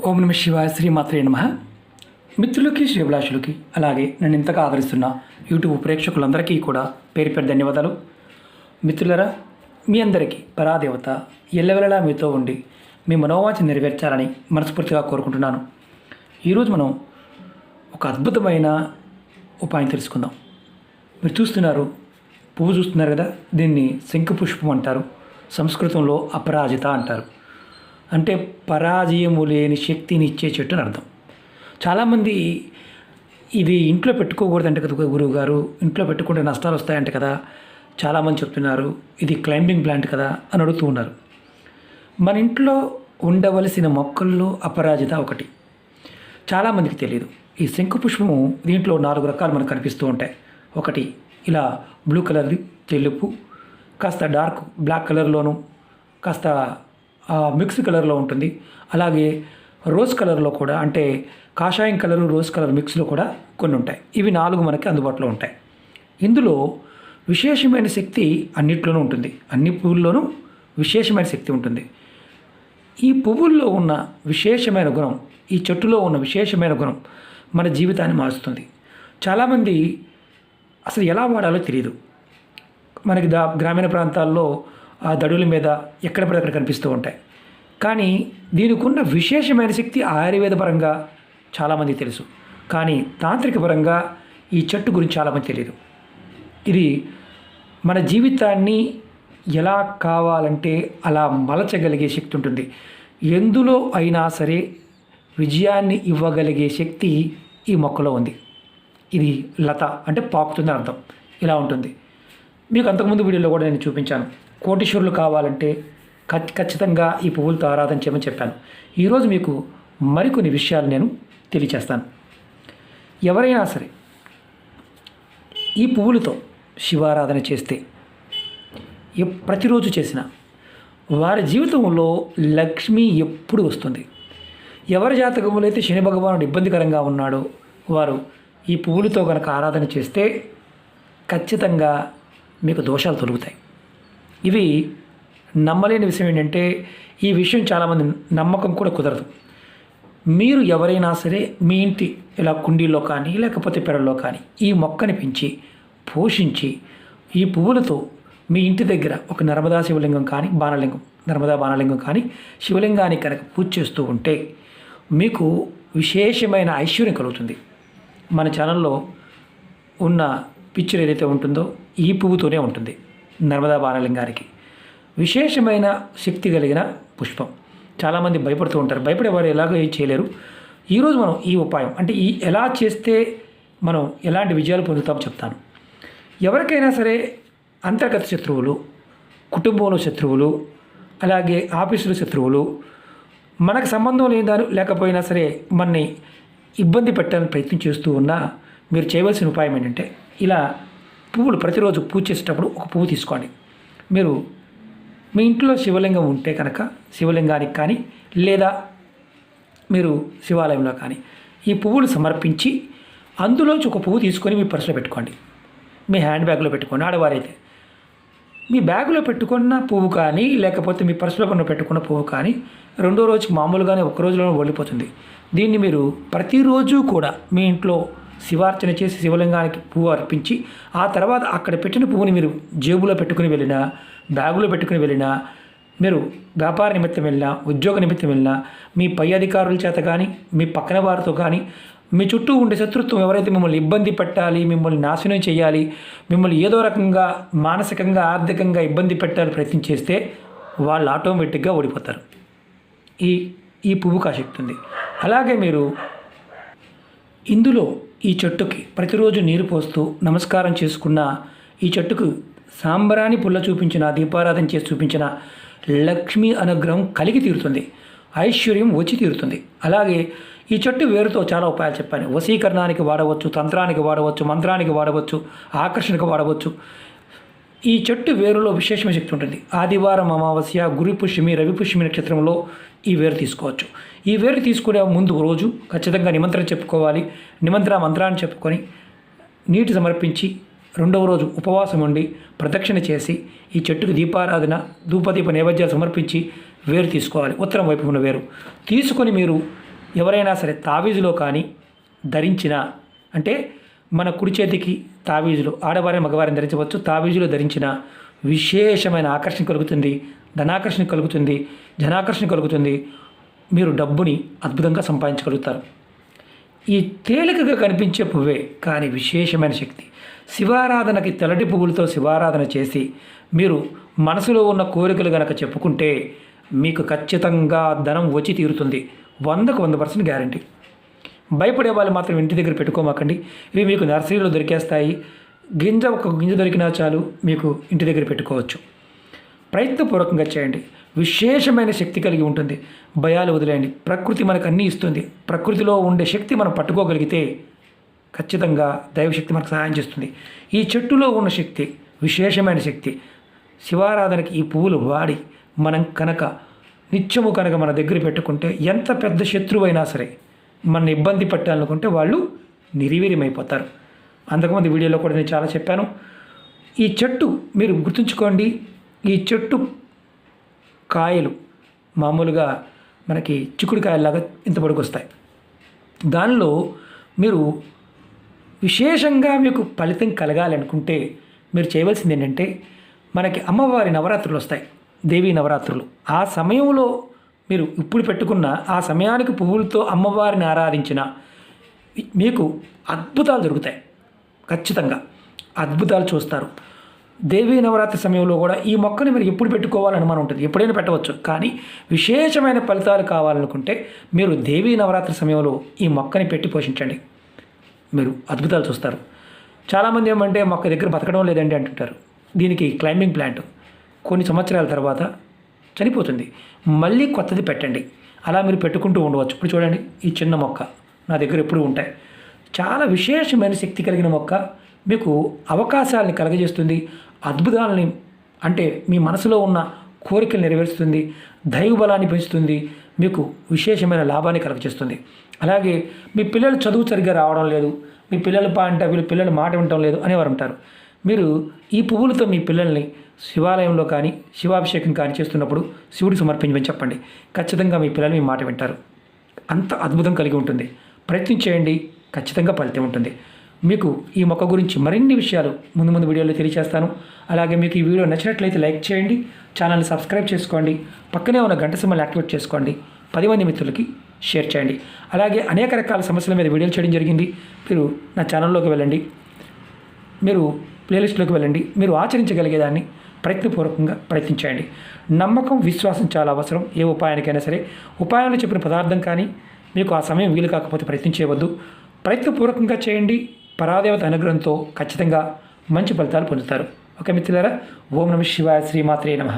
ఓం నమ శివాయ, శ్రీమాత్రే నమః. మిత్రులకి, శ్రీభిలాషులకి, అలాగే నన్ను ఇంతగా ఆదరిస్తున్న యూట్యూబ్ ప్రేక్షకులందరికీ కూడా పేరు పేరు ధన్యవాదాలు. మిత్రులరా, మీ అందరికీ పరాదేవత ఎల్లవెల్లలా మీతో ఉండి మీ మనోవాంఛ నెరవేర్చాలని మనస్ఫూర్తిగా కోరుకుంటున్నాను. ఈరోజు మనం ఒక అద్భుతమైన ఉపాయం తెలుసుకుందాం. మీరు చూస్తున్నారు, పువ్వు చూస్తున్నారు కదా, దీన్ని శంఖపుష్పం అంటారు. సంస్కృతంలో అపరాజిత అంటారు. అంటే పరాజయము లేని శక్తిని ఇచ్చే చెట్టు అని అర్థం. చాలామంది ఇది ఇంట్లో పెట్టుకోకూడదంటే కదా గురువు గారు, ఇంట్లో పెట్టుకుంటే నష్టాలు వస్తాయంటే కదా చాలామంది చెప్తున్నారు. ఇది క్లైంబింగ్ ప్లాంట్ కదా అని అడుగుతూ ఉన్నారు. మన ఇంట్లో ఉండవలసిన మొక్కల్లో అపరాజిత ఒకటి. చాలామందికి తెలియదు. ఈ శంఖపుష్పము దీంట్లో 4 రకాలు మనకు కనిపిస్తూ ఉంటాయి. ఒకటి ఇలా బ్లూ కలర్ది, తెలుపు, కాస్త డార్క్ బ్లాక్ కలర్లోను, కాస్త మిక్స్ కలర్లో ఉంటుంది. అలాగే రోజ్ కలర్లో కూడా, అంటే కాషాయం కలరు రోజ్ కలర్ మిక్స్లో కూడా కొన్ని ఉంటాయి. ఇవి 4 మనకి అందుబాటులో ఉంటాయి. ఇందులో విశేషమైన శక్తి అన్నిట్లోనూ ఉంటుంది. అన్ని పువ్వుల్లోనూ విశేషమైన శక్తి ఉంటుంది. ఈ పువ్వుల్లో ఉన్న విశేషమైన గుణం, ఈ చెట్టులో ఉన్న విశేషమైన గుణం మన జీవితాన్ని మారుస్తుంది. చాలామంది అసలు ఎలా వాడాలో తెలియదు. మనకి గ్రామీణ ప్రాంతాల్లో ఆ దడుల మీద ఎక్కడ పడితే అక్కడ కనిపిస్తూ ఉంటాయి. కానీ దీనికి ఉన్న విశేషమైన శక్తి ఆయుర్వేద పరంగా చాలామంది తెలుసు, కానీ తాంత్రిక పరంగా ఈ చెట్టు గురించి చాలామంది తెలియదు. ఇది మన జీవితాన్ని ఎలా కావాలంటే అలా మలచగలిగే శక్తి ఉంటుంది. ఎందులో అయినా సరే విజయాన్ని ఇవ్వగలిగే శక్తి ఈ మొక్కలో ఉంది. ఇది లత అంటే పాకుతుందని అర్థం. ఇలా ఉంటుంది. మీకు అంతకుముందు వీడియోలో కూడా నేను చూపించాను. కోటీశ్వరులు కావాలంటే ఖచ్చితంగా ఈ పువ్వులతో ఆరాధన చేయమని చెప్పాను. ఈరోజు మీకు మరికొన్ని విషయాలు నేను తెలియచేస్తాను. ఎవరైనా సరే ఈ పువ్వులతో శివారాధన చేస్తే, ప్రతిరోజు చేసిన వారి జీవితంలో లక్ష్మి ఎప్పుడు వస్తుంది. ఎవరి జాతకంలో అయితే శని భగవానుడు ఇబ్బందికరంగా ఉన్నాడో వారు ఈ పువ్వులతో కనుక ఆరాధన చేస్తే ఖచ్చితంగా మీకు దోషాలు తొలుగుతాయి. ఇవి నమ్మలేని విషయం ఏంటంటే, ఈ విషయం చాలామంది నమ్మకం కూడా కుదరదు. మీరు ఎవరైనా సరే మీ ఇంటి ఇలా కుండీల్లో కానీ లేకపోతే పెరల్లో కానీ ఈ మొక్కని పెంచి పోషించి ఈ పువ్వులతో మీ ఇంటి దగ్గర ఒక నర్మదా శివలింగం కానీ నర్మదా బాణలింగం కానీ శివలింగానికి కనుక పూజ చేస్తూ ఉంటే మీకు విశేషమైన ఐశ్వర్యం కలుగుతుంది. మన ఛానల్లో ఉన్న పిక్చర్ ఏదైతే ఉంటుందో ఈ పువ్వుతోనే ఉంటుంది. నర్మదా బాణలింగానికి విశేషమైన శక్తి కలిగిన పుష్పం. చాలామంది భయపడుతూ ఉంటారు. భయపడేవారు ఎలాగో ఏం చేయలేరు. ఈరోజు మనం ఈ ఉపాయం, అంటే ఎలా చేస్తే మనం ఎలాంటి విజయాలు పొందుతామో చెప్తాను. ఎవరికైనా సరే అంతర్గత శత్రువులు, కుటుంబంలో శత్రువులు, అలాగే ఆఫీసులో శత్రువులు, మనకు సంబంధం లేదారు లేకపోయినా సరే మనని ఇబ్బంది పెట్టాలని ప్రయత్నం చేస్తూ ఉన్నా మీరు చేయవలసిన ఉపాయం ఏంటంటే, ఇలా పువ్వులు ప్రతిరోజు పూజ చేసేటప్పుడు ఒక పువ్వు తీసుకోండి. మీరు మీ ఇంట్లో శివలింగం ఉంటే కనుక శివలింగానికి కానీ లేదా మీరు శివాలయంలో కానీ ఈ పువ్వులు సమర్పించి అందులోంచి ఒక పువ్వు తీసుకొని మీ పర్సులో పెట్టుకోండి. మీ హ్యాండ్ బ్యాగ్లో పెట్టుకోండి. ఆడవారైతే మీ బ్యాగులో పెట్టుకున్న పువ్వు కానీ లేకపోతే మీ పర్సులో పెట్టుకున్న పువ్వు కానీ రెండో రోజుకి మామూలుగానే ఒక రోజులోనే ఓడిపోతుంది. దీన్ని మీరు ప్రతిరోజు కూడా మీ ఇంట్లో శివార్చన చేసి శివలింగానికి పువ్వు అర్పించి ఆ తర్వాత అక్కడ పెట్టిన పువ్వుని మీరు జేబులో పెట్టుకుని వెళ్ళినా, బ్యాగులో పెట్టుకుని వెళ్ళినా, మీరు వ్యాపార నిమిత్తం వెళ్ళినా, ఉద్యోగ నిమిత్తం వెళ్ళినా, మీ పై అధికారుల చేత కానీ మీ పక్కన వారితో కానీ మీ చుట్టూ ఉండే శత్రుత్వం ఎవరైతే మిమ్మల్ని ఇబ్బంది పెట్టాలి, మిమ్మల్ని నాశనం చేయాలి, మిమ్మల్ని ఏదో రకంగా మానసికంగా ఆర్థికంగా ఇబ్బంది పెట్టాలని ప్రయత్నం చేస్తే వాళ్ళు ఆటోమేటిక్గా ఓడిపోతారు. ఈ పువ్వుకు ఆ శక్తి ఉంది. అలాగే మీరు ఇందులో ఈ చెట్టుకి ప్రతిరోజు నీరు పోస్తూ నమస్కారం చేసుకున్న, ఈ చెట్టుకు సాంబ్రాణి పుల్ల చూపించిన, దీపారాధన చేసి చూపించిన లక్ష్మీ అనుగ్రహం కలిగి తీరుతుంది. ఐశ్వర్యం వచ్చి తీరుతుంది. అలాగే ఈ చెట్టు వేరుతో చాలా ఉపాయాలు చెప్పాను. వశీకరణానికి వాడవచ్చు, తంత్రానికి వాడవచ్చు, మంత్రానికి వాడవచ్చు, ఆకర్షణకు వాడవచ్చు. ఈ చెట్టు వేరులో విశేషమైన శక్తి ఉంటుంది. ఆదివారం అమావాస్య, గురు పుష్యమి, రవి పుష్యమి నక్షత్రంలో ఈ వేరు తీసుకోవచ్చు. ఈ వేరు తీసుకునే ముందు రోజు ఖచ్చితంగా నిమంత్రణ చెప్పుకోవాలి. మంత్రాన్ని చెప్పుకొని నీటి సమర్పించి రెండవ రోజు ఉపవాసం ఉండి ప్రదక్షిణ చేసి ఈ చెట్టుకు దీపారాధన, ధూపదీప నైవేద్యాలు సమర్పించి వేరు తీసుకోవాలి. ఉత్తరం వైపు ఉన్న వేరు తీసుకొని మీరు ఎవరైనా సరే తావీజులో కానీ ధరించిన, అంటే మన కుడి చేతికి తావీజులు ఆడవారిని మగవారిని ధరించవచ్చు, తావీజులో ధరించిన విశేషమైన ఆకర్షణ కలుగుతుంది, ధనాకర్షణ కలుగుతుంది, జనాకర్షణ కలుగుతుంది. మీరు డబ్బుని అద్భుతంగా సంపాదించగలుగుతారు. ఈ తేలికగా కనిపించే పువ్వే కానీ విశేషమైన శక్తి. శివారాధనకి తెల్లటి పువ్వులతో శివారాధన చేసి మీరు మనసులో ఉన్న కోరికలు గనక చెప్పుకుంటే మీకు ఖచ్చితంగా ధనం వచ్చి తీరుతుంది. 100కు 100% గ్యారంటీ. భయపడే వాళ్ళు మాత్రం ఇంటి దగ్గర పెట్టుకోమాకండి. ఇవి మీకు నర్సరీలో దొరికేస్తాయి. ఒక గింజ దొరికినా చాలు మీకు ఇంటి దగ్గర పెట్టుకోవచ్చు. ప్రయత్నపూర్వకంగా చేయండి. విశేషమైన శక్తి కలిగి ఉంటుంది. భయాలు వదిలేయండి. ప్రకృతి మనకు అన్నీ ఇస్తుంది. ప్రకృతిలో ఉండే శక్తి మనం పట్టుకోగలిగితే ఖచ్చితంగా దైవశక్తి మనకు సహాయం చేస్తుంది. ఈ చెట్టులో ఉన్న శక్తి విశేషమైన శక్తి. శివారాధనకి ఈ పువ్వులు వాడి మనం కనుక నిత్యము కనుక మన దగ్గర పెట్టుకుంటే ఎంత పెద్ద శత్రువైనా సరే మన ఇబ్బంది పెట్టాలనుకుంటే వాళ్ళు నిర్వీర్యమైపోతారు. అంతకుముందు వీడియోలో కూడా నేను చాలా చెప్పాను. ఈ చెట్టు మీరు గుర్తుంచుకోండి, ఈ చెట్టు కాయలు మామూలుగా మనకి చిక్కుడుకాయలాగా ఇంత పొడుగొస్తాయి. దానిలో మీరు విశేషంగా మీకు ఫలితం కలగాలనుకుంటే మీరు చేయవలసింది ఏంటంటే, మనకి అమ్మవారి నవరాత్రులు వస్తాయి, దేవీ నవరాత్రులు. ఆ సమయంలో మీరు ఇప్పుడు పెట్టుకున్న ఆ సమయానికి పువ్వులతో అమ్మవారిని ఆరాధించిన మీకు అద్భుతాలు జరుగుతాయి. ఖచ్చితంగా అద్భుతాలు చూస్తారు. దేవీ నవరాత్రి సమయంలో కూడా ఈ మొక్కని మీరు ఎప్పుడు పెట్టుకోవాలని అనుమానం ఉంటుంది. ఎప్పుడైనా పెట్టవచ్చు. కానీ విశేషమైన ఫలితాలు కావాలనుకుంటే మీరు దేవీ నవరాత్రి సమయంలో ఈ మొక్కని పెట్టి పోషించండి. మీరు అద్భుతాలు చూస్తారు. చాలామంది ఏమంటే మొక్క దగ్గర బతకడం లేదండి అంటుంటారు. దీనికి క్లైంబింగ్ ప్లాంట్ కొన్ని సంవత్సరాల తర్వాత చనిపోతుంది. మళ్ళీ కొత్తది పెట్టండి. అలా మీరు పెట్టుకుంటూ ఉండవచ్చు. ఇప్పుడు చూడండి, ఈ చిన్న మొక్క నా దగ్గర ఎప్పుడూ ఉంటాయి. చాలా విశేషమైన శక్తి కలిగిన మొక్క. మీకు అవకాశాలని కలగజేస్తుంది. అద్భుతాలని, అంటే మీ మనసులో ఉన్న కోరికలు నెరవేరుస్తుంది. దైవ బలాన్ని పెంచుతుంది. మీకు విశేషమైన లాభాన్ని కలగజేస్తుంది. అలాగే మీ పిల్లలు చదువు సరిగ్గా రావడం లేదు, మీ పిల్లలు మాట వినటం లేదు అనేవారు ఉంటారు. మీరు ఈ పువ్వులతో మీ పిల్లల్ని శివాలయంలో కానీ శివాభిషేకం కానీ చేస్తున్నప్పుడు శివుడికి సమర్పించమని చెప్పండి. ఖచ్చితంగా మీ పిల్లలు మీ మాట వింటారు. అంత అద్భుతం కలిగి ఉంటుంది. ప్రయత్నం చేయండి, ఖచ్చితంగా ఫలితం ఉంటుంది. మీకు ఈ మొక్క గురించి మరిన్ని విషయాలు ముందు వీడియోలో తెలియజేస్తాను. అలాగే మీకు ఈ వీడియో నచ్చినట్లయితే లైక్ చేయండి, ఛానల్ని సబ్స్క్రైబ్ చేసుకోండి, పక్కనే ఉన్న గంట సింబల్ని యాక్టివేట్ చేసుకోండి, 10 మంది మిత్రులకి షేర్ చేయండి. అలాగే అనేక రకాల సమస్యల మీద వీడియోలు చేయడం జరిగింది. మీరు నా ఛానల్లోకి వెళ్ళండి, మీరు ప్లేలిస్ట్లోకి వెళ్ళండి. మీరు ఆచరించగలిగేదాన్ని ప్రయత్నపూర్వకంగా ప్రయత్నించండి. నమ్మకం, విశ్వాసం చాలా అవసరం. ఏ ఉపాయానికైనా సరే ఉపాయంలో చెప్పిన పదార్థం కానీ మీకు ఆ సమయం వీలు కాకపోతే ప్రయత్నం చేయవద్దు. ప్రయత్నపూర్వకంగా చేయండి. పరాదేవత అనుగ్రహంతో ఖచ్చితంగా మంచి ఫలితాలు పొందుతారు. ఓకే మిత్రులారా, ఓం నమః శివాయ, శ్రీమాత్రే నమః.